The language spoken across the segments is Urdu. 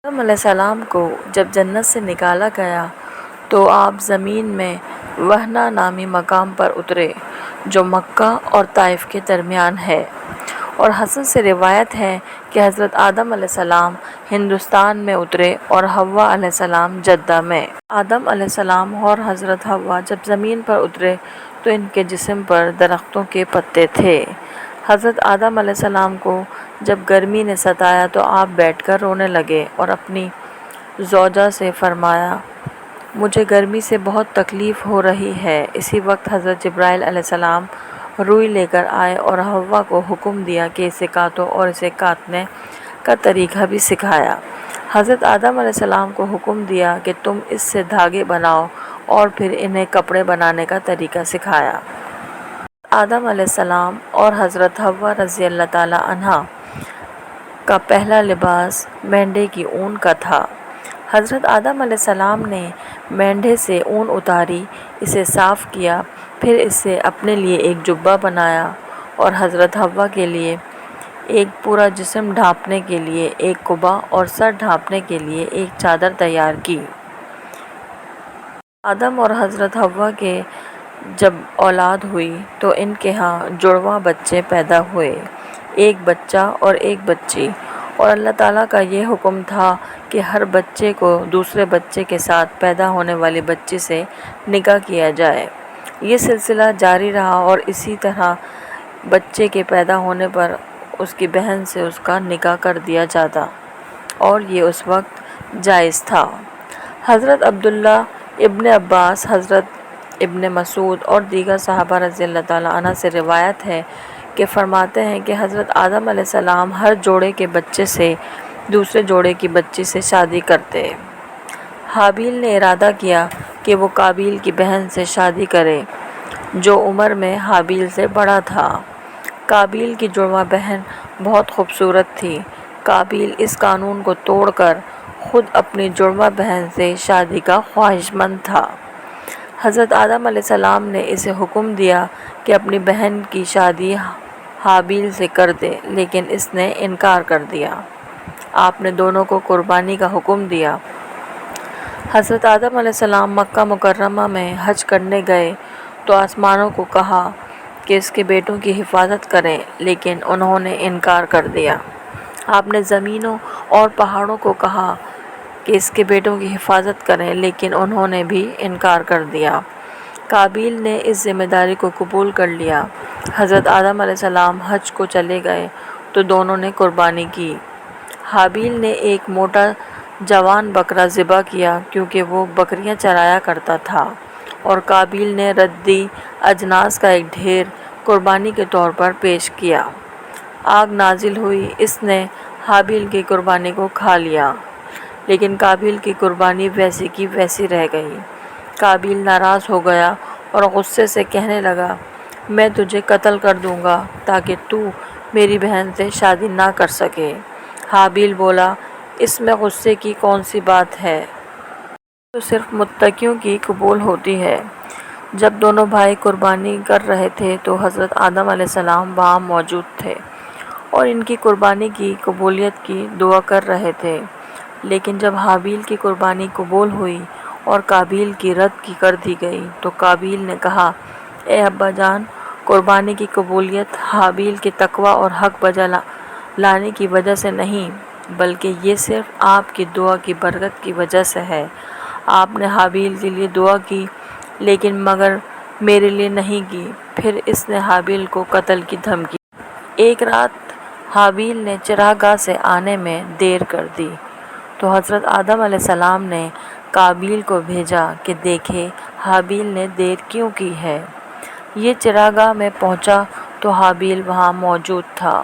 آدم علیہ السلام کو جب جنت سے نکالا گیا تو آپ زمین میں وہنا نامی مقام پر اترے جو مکہ اور طائف کے درمیان ہے، اور حسن سے روایت ہے کہ حضرت آدم علیہ السلام ہندوستان میں اترے اور حوا علیہ السلام جدہ میں۔ آدم علیہ السلام اور حضرت حوا جب زمین پر اترے تو ان کے جسم پر درختوں کے پتے تھے۔ حضرت آدم علیہ السلام کو جب گرمی نے ستایا تو آپ بیٹھ کر رونے لگے اور اپنی زوجہ سے فرمایا، مجھے گرمی سے بہت تکلیف ہو رہی ہے۔ اسی وقت حضرت جبرائیل علیہ السلام روئی لے کر آئے اور حوا کو حکم دیا کہ اسے کاٹو اور اسے کاٹنے کا طریقہ بھی سکھایا۔ حضرت آدم علیہ السلام کو حکم دیا کہ تم اس سے دھاگے بناؤ اور پھر انہیں کپڑے بنانے کا طریقہ سکھایا۔ آدم علیہ السلام اور حضرت حوا رضی اللہ تعالی عنہا کا پہلا لباس مینڈھے کی اون کا تھا۔ حضرت آدم علیہ السلام نے مینڈھے سے اون اتاری، اسے صاف کیا، پھر اس سے اپنے لیے ایک جبہ بنایا اور حضرت حوا کے لیے ایک پورا جسم ڈھانپنے کے لیے ایک قبا اور سر ڈھانپنے کے لیے ایک چادر تیار کی۔ آدم اور حضرت حوا کے جب اولاد ہوئی تو ان کے ہاں جڑواں بچے پیدا ہوئے، ایک بچہ اور ایک بچی، اور اللہ تعالیٰ کا یہ حکم تھا کہ ہر بچے کو دوسرے بچے کے ساتھ پیدا ہونے والی بچی سے نکاح کیا جائے۔ یہ سلسلہ جاری رہا اور اسی طرح بچے کے پیدا ہونے پر اس کی بہن سے اس کا نکاح کر دیا جاتا، اور یہ اس وقت جائز تھا۔ حضرت عبداللہ ابن عباس، حضرت ابن مسعود اور دیگر صحابہ رضی اللہ تعالیٰ عنہ سے روایت ہے کہ فرماتے ہیں کہ حضرت آدم علیہ السلام ہر جوڑے کے بچے سے دوسرے جوڑے کی بچی سے شادی کرتے۔ حابیل نے ارادہ کیا کہ وہ قابیل کی بہن سے شادی کرے جو عمر میں حابیل سے بڑا تھا۔ قابیل کی جڑواں بہن بہت خوبصورت تھی۔ قابیل اس قانون کو توڑ کر خود اپنی جڑواں بہن سے شادی کا خواہشمند تھا۔ حضرت آدم علیہ السلام نے اسے حکم دیا کہ اپنی بہن کی شادی حابیل سے کر دے، لیکن اس نے انکار کر دیا۔ آپ نے دونوں کو قربانی کا حکم دیا۔ حضرت آدم علیہ السلام مکہ مکرمہ میں حج کرنے گئے تو آسمانوں کو کہا کہ اس کے بیٹوں کی حفاظت کریں، لیکن انہوں نے انکار کر دیا۔ آپ نے زمینوں اور پہاڑوں کو کہا کہ اس کے بیٹوں کی حفاظت کریں، لیکن انہوں نے بھی انکار کر دیا۔ قابیل نے اس ذمہ داری کو قبول کر لیا۔ حضرت آدم علیہ السلام حج کو چلے گئے تو دونوں نے قربانی کی۔ حابیل نے ایک موٹا جوان بکرا ذبح کیا کیونکہ وہ بکریاں چرایا کرتا تھا، اور قابیل نے ردی اجناس کا ایک ڈھیر قربانی کے طور پر پیش کیا۔ آگ نازل ہوئی، اس نے حابیل کی قربانی کو کھا لیا، لیکن قابیل کی قربانی ویسی کی ویسی رہ گئی۔ قابیل ناراض ہو گیا اور غصے سے کہنے لگا، میں تجھے قتل کر دوں گا تاکہ تو میری بہن سے شادی نہ کر سکے۔ حابیل بولا، اس میں غصے کی کون سی بات ہے؟ تو صرف متقیوں کی قبول ہوتی ہے۔ جب دونوں بھائی قربانی کر رہے تھے تو حضرت آدم علیہ السلام وہاں موجود تھے اور ان کی قربانی کی قبولیت کی دعا کر رہے تھے، لیکن جب حابیل کی قربانی قبول ہوئی اور قابیل کی رد کر دی گئی تو قابیل نے کہا، اے ابا جان، قربانی کی قبولیت حابیل کے تقوی اور حق بجا لانے کی وجہ سے نہیں، بلکہ یہ صرف آپ کی دعا کی برکت کی وجہ سے ہے۔ آپ نے حابیل کے لیے دعا کی لیکن مگر میرے لیے نہیں کی۔ پھر اس نے حابیل کو قتل کی دھمکی دی۔ ایک رات حابیل نے چراگاہ سے آنے میں دیر کر دی تو حضرت آدم علیہ السلام نے قابیل کو بھیجا کہ دیکھے حابیل نے دیر کیوں کی ہے۔ یہ چراگاہ میں پہنچا تو حابیل وہاں موجود تھا۔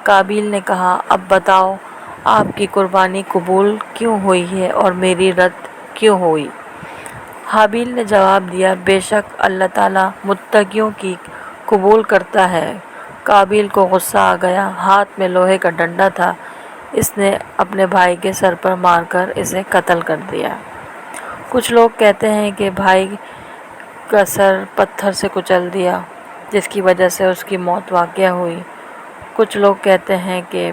قابیل نے کہا، اب بتاؤ آپ کی قربانی قبول کیوں ہوئی ہے اور میری رد کیوں ہوئی؟ حابیل نے جواب دیا، بے شک اللہ تعالیٰ متقیوں کی قبول کرتا ہے۔ قابیل کو غصہ آ گیا، ہاتھ میں لوہے کا ڈنڈا تھا، اس نے اپنے بھائی کے سر پر مار کر اسے قتل کر دیا۔ کچھ لوگ کہتے ہیں کہ بھائی کا سر پتھر سے کچل دیا جس کی وجہ سے اس کی موت واقع ہوئی۔ کچھ لوگ کہتے ہیں کہ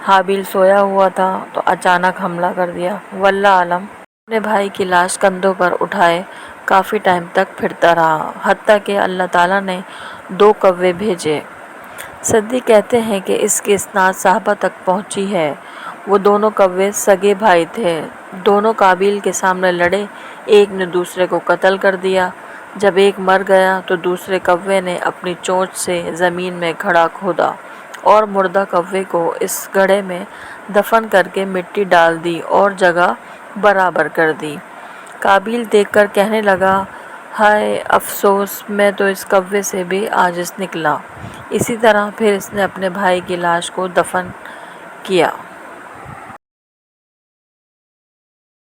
حابیل سویا ہوا تھا تو اچانک حملہ کر دیا۔ واللہ عالم اپنے بھائی کی لاش کندھوں پر اٹھائے کافی ٹائم تک پھرتا رہا، حتیٰ کہ اللہ تعالیٰ نے 2 کوے بھیجے۔ صدیق کہتے ہیں کہ اس کی اسناد صحابہ تک پہنچی ہے۔ وہ دونوں کوے سگے بھائی تھے، دونوں قابیل کے سامنے لڑے، ایک نے دوسرے کو قتل کر دیا۔ جب ایک مر گیا تو دوسرے کوے نے اپنی چونچ سے زمین میں گڑھا کھودا اور مردہ کوے کو اس گڑھے میں دفن کر کے مٹی ڈال دی اور جگہ برابر کر دی۔ قابیل دیکھ کر کہنے لگا، ہائے افسوس، میں تو اس کوے سے بھی عاجز نکلا۔ اسی طرح پھر اس نے اپنے بھائی کی لاش کو دفن کیا۔